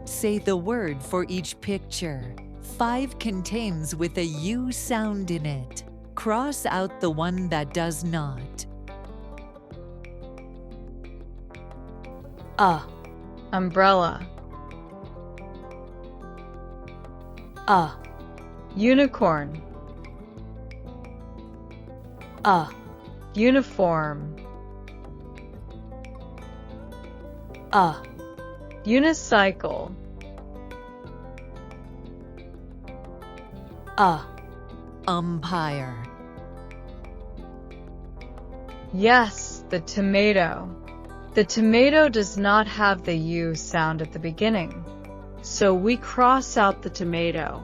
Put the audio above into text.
Say the word for each picture. 5 contains with a U sound in it. Cross out the one that does not. Umbrella. Unicorn. Uniform. Unicycle. Umpire. Yes, the tomato. The tomato does not have the U sound at the beginning, so we cross out the tomato.